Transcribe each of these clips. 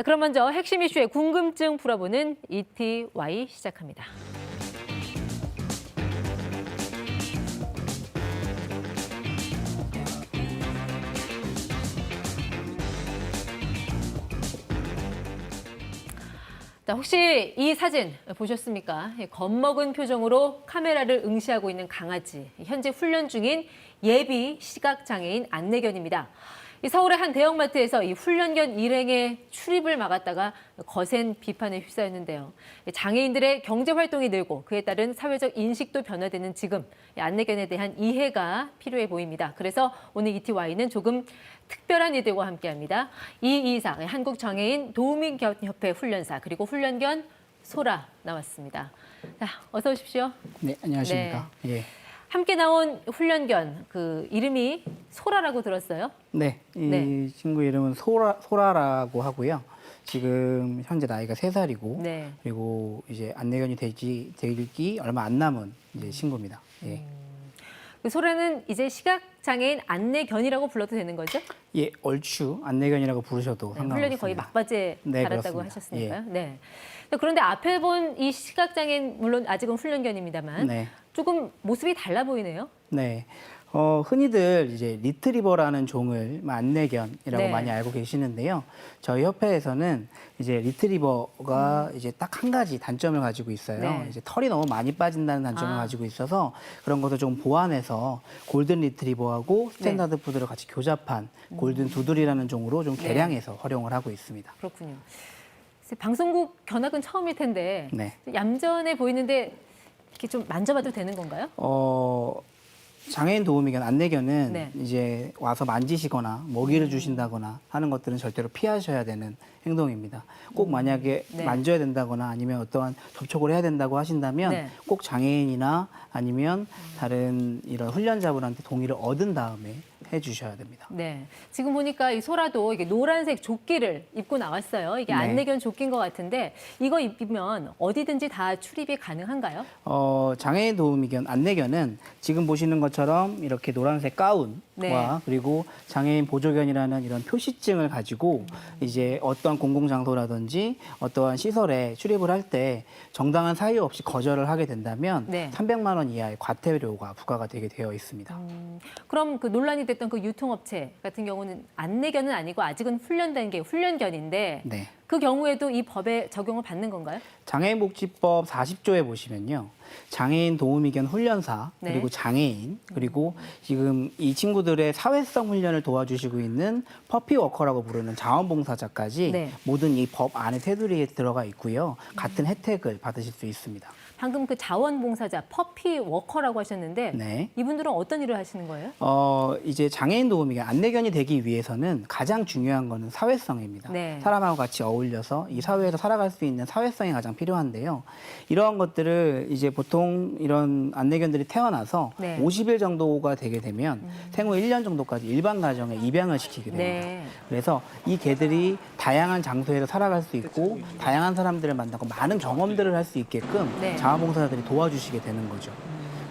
그럼 먼저 핵심 이슈의 궁금증 풀어보는 ETY 시작합니다. 자, 혹시 이 사진 보셨습니까? 겁먹은 표정으로 카메라를 응시하고 있는 강아지. 현재 훈련 중인 예비 시각장애인 안내견입니다. 이 서울의 한 대형마트에서 이 훈련견 일행의 출입을 막았다가 거센 비판에 휩싸였는데요. 장애인들의 경제 활동이 늘고 그에 따른 사회적 인식도 변화되는 지금 안내견에 대한 이해가 필요해 보입니다. 그래서 오늘 ETY는 조금 특별한 이들과 함께합니다. 이이상 한국장애인 도우미견협회 훈련사 그리고 훈련견 소라 나왔습니다. 자, 어서 오십시오. 네, 안녕하십니까. 네. 예. 함께 나온 훈련견 그 이름이 소라라고 들었어요. 네, 이 친구 이름은 소라라고 하고요. 지금 현재 나이가 3살이고 네. 그리고 이제 안내견이 되기 얼마 안 남은 이제 친구입니다. 예. 그 소라는 이제 시각장애인 안내견이라고 불러도 되는 거죠? 예, 얼추 안내견이라고 부르셔도 상관없습니다. 훈련이 거의 막바지에 네, 달았다고 그렇습니다. 하셨으니까요. 네. 그런데 앞에 본 이 시각장애인 물론 아직은 훈련견입니다만 네. 조금 모습이 달라 보이네요. 네. 흔히들 이제 리트리버라는 종을 안내견이라고 네. 많이 알고 계시는데요. 저희 협회에서는 이제 리트리버가 이제 딱 한 가지 단점을 가지고 있어요. 네. 이제 털이 너무 많이 빠진다는 단점을 가지고 있어서 그런 것을 좀 보완해서 골든 리트리버하고 스탠다드 푸드를 같이 교잡한 골든 두들이라는 종으로 좀 개량해서 활용을 하고 있습니다. 그렇군요. 방송국 견학은 처음일 텐데 네. 얌전해 보이는데 이렇게 좀 만져봐도 되는 건가요? 장애인 도우미견, 안내견은 네. 이제 와서 만지시거나 먹이를 주신다거나 하는 것들은 절대로 피하셔야 되는 행동입니다. 꼭 만약에 네. 만져야 된다거나 아니면 어떠한 접촉을 해야 된다고 하신다면 네. 꼭 장애인이나 아니면 다른 이런 훈련자분한테 동의를 얻은 다음에 해주셔야 됩니다. 네. 지금 보니까 이 소라도 이게 노란색 조끼를 입고 나왔어요. 이게 네. 안내견 조끼인 것 같은데 이거 입으면 어디든지 다 출입이 가능한가요? 장애인 도우미견, 안내견은 지금 보시는 것처럼 이렇게 노란색 가운과 네. 그리고 장애인 보조견이라는 이런 표시증을 가지고 이제 어떠한 공공장소라든지 어떠한 시설에 출입을 할 때 정당한 사유 없이 거절을 하게 된다면 네. 300만 원 이하의 과태료가 부과가 되게 되어 있습니다. 그럼 그 논란이 됐던 그 유통업체 같은 경우는 안내견은 아니고 아직은 훈련된 게 훈련견인데 네. 그 경우에도 이 법에 적용을 받는 건가요? 장애인복지법 40조에 보시면요. 장애인 도우미견 훈련사, 네. 그리고 장애인, 그리고 지금 이 친구들의 사회성 훈련을 도와주시고 있는 퍼피워커라고 부르는 자원봉사자까지 네. 모든 이 법 안에 테두리에 들어가 있고요. 같은 혜택을 받으실 수 있습니다. 방금 그 자원봉사자 퍼피 워커라고 하셨는데 네. 이분들은 어떤 일을 하시는 거예요? 이제 장애인 도우미견, 안내견이 되기 위해서는 가장 중요한 거는 사회성입니다. 네. 사람하고 같이 어울려서 이 사회에서 살아갈 수 있는 사회성이 가장 필요한데요. 이러한 것들을 이제 보통 이런 안내견들이 태어나서 네. 50일 정도가 되게 되면 생후 1년 정도까지 일반 가정에 입양을 시키게 됩니다. 네. 그래서 이 개들이 다양한 장소에서 살아갈 수 있고 다양한 사람들을 만나고 많은 경험들을 할 수 있게끔 네. 자원봉사자들이 도와주시게 되는 거죠.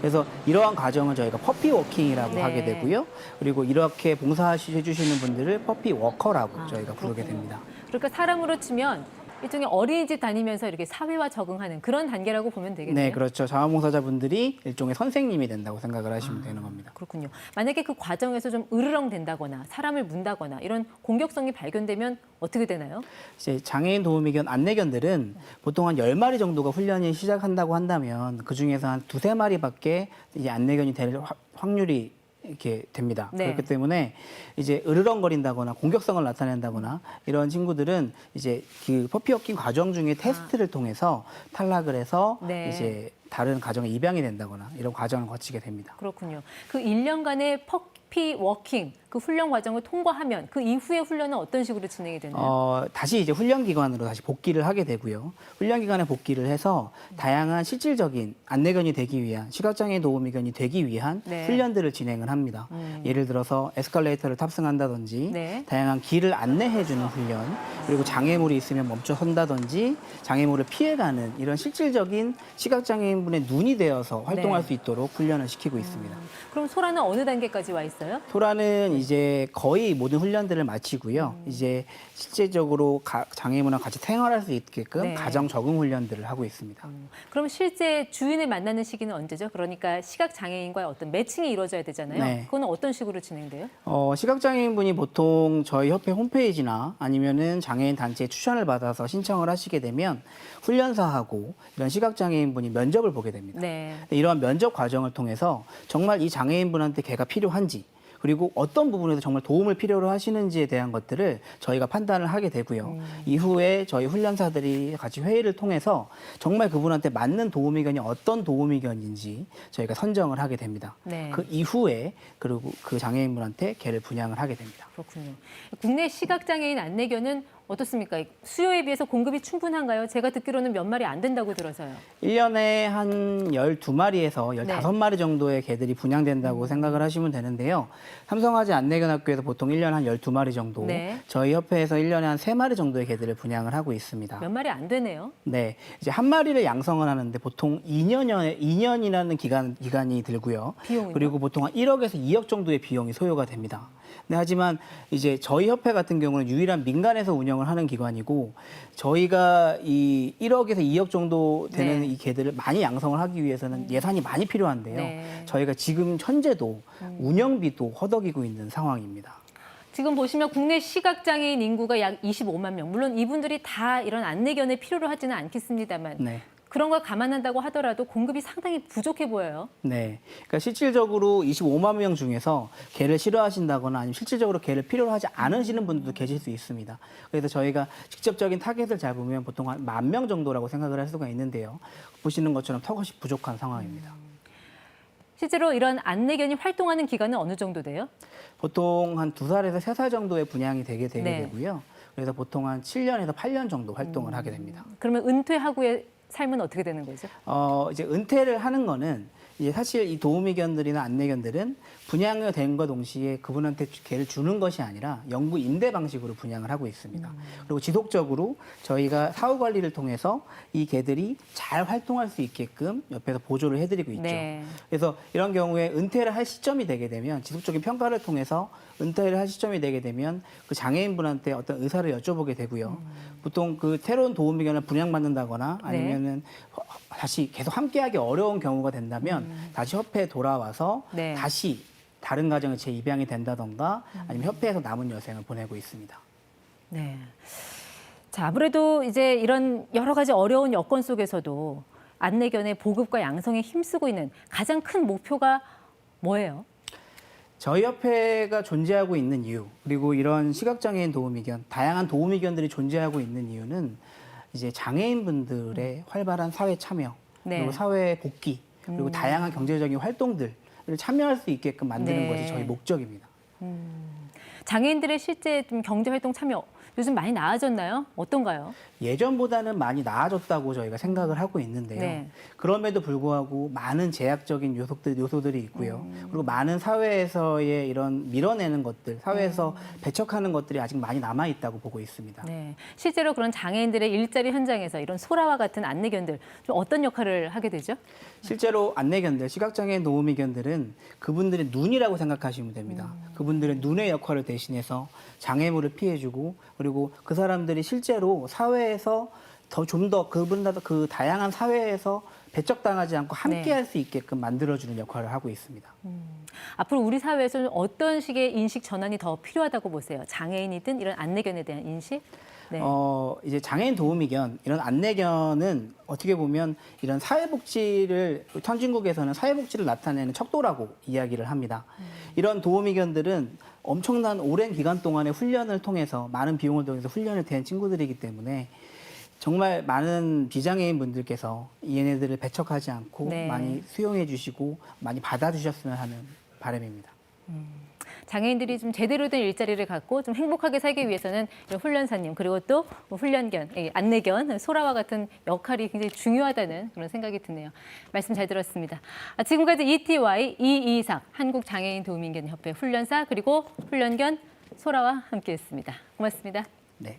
그래서 이러한 과정을 저희가 퍼피 워킹이라고 네. 하게 되고요. 그리고 이렇게 봉사해 주시는 분들을 퍼피 워커라고 저희가 부르게 됩니다. 그러니까 사람으로 치면 일종의 어린이집 다니면서 이렇게 사회화 적응하는 그런 단계라고 보면 되겠네요. 네, 그렇죠. 자원봉사자분들이 일종의 선생님이 된다고 생각을 하시면 되는 겁니다. 그렇군요. 만약에 그 과정에서 좀 으르렁 된다거나 사람을 문다거나 이런 공격성이 발견되면 어떻게 되나요? 이제 장애인 도우미견, 안내견들은 보통 한 10마리 정도가 훈련이 시작한다고 한다면 그중에서 한 2~3마리밖에 이제 안내견이 될 확률이 이렇게 됩니다. 네. 그렇기 때문에 이제 으르렁거린다거나 공격성을 나타낸다거나 이런 친구들은 이제 그 퍼피워킹 과정 중에 테스트를 통해서 탈락을 해서 네. 이제 다른 가정에 입양이 된다거나 이런 과정을 거치게 됩니다. 그렇군요. 그 1년간의 퍼피 워킹 그 훈련 과정을 통과하면 그 이후의 훈련은 어떤 식으로 진행이 되나요? 다시 이제 훈련기관으로 다시 복귀를 하게 되고요. 훈련기관에 복귀를 해서 다양한 실질적인 안내견이 되기 위한, 시각장애인 도우미견이 되기 위한 네. 훈련들을 진행을 합니다. 예를 들어서 에스컬레이터를 탑승한다든지 네. 다양한 길을 안내해주는 훈련, 그리고 장애물이 있으면 멈춰 선다든지 장애물을 피해가는 이런 실질적인 시각장애인분의 눈이 되어서 활동할 네. 수 있도록 훈련을 시키고 있습니다. 그럼 소라는 어느 단계까지 와 있어요? 소라는 이제 거의 모든 훈련들을 마치고요. 이제 실제적으로 장애인분과 같이 생활할 수 있게끔 네. 가정 적응 훈련들을 하고 있습니다. 그럼 실제 주인을 만나는 시기는 언제죠? 그러니까 시각 장애인과의 어떤 매칭이 이루어져야 되잖아요. 네. 그건 어떤 식으로 진행돼요? 시각장애인분이 보통 저희 협회 홈페이지나 아니면은 장애인 단체에 추천을 받아서 신청을 하시게 되면 훈련사하고 이런 시각장애인분이 면접을 보게 됩니다. 네. 이러한 면접 과정을 통해서 정말 이 장애인분한테 걔가 필요한지 그리고 어떤 부분에서 정말 도움을 필요로 하시는지에 대한 것들을 저희가 판단을 하게 되고요. 이후에 저희 훈련사들이 같이 회의를 통해서 정말 그분한테 맞는 도움 의견이 어떤 도움 의견인지 저희가 선정을 하게 됩니다. 네. 그 이후에 그리고 그 장애인분한테 걔를 분양을 하게 됩니다. 그렇군요. 국내 시각장애인 안내견은 어떻습니까? 수요에 비해서 공급이 충분한가요? 제가 듣기로는 몇 마리 안 된다고 들어서요. 1년에 한 12마리에서 15마리 정도의 개들이 분양된다고 생각을 하시면 되는데요. 삼성화재 안내견학교에서 보통 1년에 한 12마리 정도, 네. 저희 협회에서 1년에 한 3마리 정도의 개들을 분양을 하고 있습니다. 몇 마리 안 되네요. 네, 이제 한 마리를 양성을 하는데 보통 2년이라는 기간이 들고요. 비용은요? 그리고 보통 한 1억에서 2억 정도의 비용이 소요가 됩니다. 네, 하지만 이제 저희 협회 같은 경우는 유일한 민간에서 운영을 하는 기관이고 저희가 이 1억에서 2억 정도 되는 네. 이 개들을 많이 양성을 하기 위해서는 예산이 많이 필요한데요. 네. 저희가 지금 현재도 운영비도 허덕이고 있는 상황입니다. 지금 보시면 국내 시각장애인 인구가 약 25만 명. 물론 이분들이 다 이런 안내견을 필요로 하지는 않겠습니다만 네. 그런 걸 감안한다고 하더라도 공급이 상당히 부족해 보여요. 네. 그러니까 실질적으로 25만 명 중에서 개를 싫어하신다거나 아니면 실질적으로 개를 필요로 하지 않으시는 분들도 계실 수 있습니다. 그래서 저희가 직접적인 타겟을 잡으면 보통 한 10,000명 정도라고 생각을 할 수가 있는데요. 보시는 것처럼 턱없이 부족한 상황입니다. 실제로 이런 안내견이 활동하는 기간은 어느 정도 돼요? 보통 한 2살에서 3살 정도의 분양이 되게 네. 되고요. 그래서 보통 한 7년에서 8년 정도 활동을 하게 됩니다. 그러면 은퇴 하고의 삶은 어떻게 되는 거죠? 이제 은퇴를 하는 거는 이제 사실 이 도우미견들이나 안내견들은 분양이 된과 동시에 그분한테 개를 주는 것이 아니라 영구 임대 방식으로 분양을 하고 있습니다. 그리고 지속적으로 저희가 사후 관리를 통해서 이 개들이 잘 활동할 수 있게끔 옆에서 보조를 해드리고 있죠. 네. 그래서 이런 경우에 은퇴를 할 시점이 되게 되면 지속적인 평가를 통해서 은퇴를 할 시점이 되게 되면 그 장애인분한테 어떤 의사를 여쭤보게 되고요. 보통 그 새로운 도우미견을 분양받는다거나 아니면은 다시 계속 함께하기 어려운 경우가 된다면 다시 협회에 돌아와서 네. 다시 다른 가정에 재입양이 된다던가 아니면 협회에서 남은 여생을 보내고 있습니다. 네. 자, 아무래도 이제 이런 여러 가지 어려운 여건 속에서도 안내견의 보급과 양성에 힘쓰고 있는 가장 큰 목표가 뭐예요? 저희 협회가 존재하고 있는 이유, 그리고 이런 시각장애인 도우미견, 다양한 도우미견들이 존재하고 있는 이유는 이제 장애인분들의 활발한 사회 참여, 네. 그리고 사회 복귀, 그리고 다양한 경제적인 활동들을 참여할 수 있게끔 만드는 네. 것이 저희 목적입니다. 장애인들의 실제 좀 경제활동 참여 요즘 많이 나아졌나요? 어떤가요? 예전보다는 많이 나아졌다고 저희가 생각을 하고 있는데요. 네. 그럼에도 불구하고 많은 제약적인 요소들이 있고요. 그리고 많은 사회에서의 이런 밀어내는 것들, 사회에서 배척하는 것들이 아직 많이 남아 있다고 보고 있습니다. 네. 실제로 그런 장애인들의 일자리 현장에서 이런 소라와 같은 안내견들 좀 어떤 역할을 하게 되죠? 실제로 안내견들, 시각장애인 도우미견들은 그분들의 눈이라고 생각하시면 됩니다. 그분들의 눈의 역할을 대신해서 장애물을 피해주고 그리고 그 사람들이 실제로 사회에서 좀 더 그분들 그 다양한 사회에서 배척당하지 않고 함께 할 수 있게끔 만들어주는 역할을 하고 있습니다. 앞으로 우리 사회에서는 어떤 식의 인식 전환이 더 필요하다고 보세요? 장애인이든 이런 안내견에 대한 인식? 네. 이제 장애인 도우미견, 이런 안내견은 어떻게 보면 이런 사회복지를, 선진국에서는 사회복지를 나타내는 척도라고 이야기를 합니다. 이런 도우미견들은 엄청난 오랜 기간 동안의 훈련을 통해서, 많은 비용을 통해서 훈련을 된 친구들이기 때문에 정말 많은 비장애인 분들께서 얘네들을 배척하지 않고 네. 많이 수용해 주시고 많이 받아주셨으면 하는 바람입니다. 장애인들이 좀 제대로 된 일자리를 갖고 좀 행복하게 살기 위해서는 이런 훈련사님 그리고 또 훈련견, 안내견, 소라와 같은 역할이 굉장히 중요하다는 그런 생각이 드네요. 말씀 잘 들었습니다. 지금까지 ETY 이이삭 한국장애인 도우미견협회 훈련사 그리고 훈련견 소라와 함께했습니다. 고맙습니다. 네.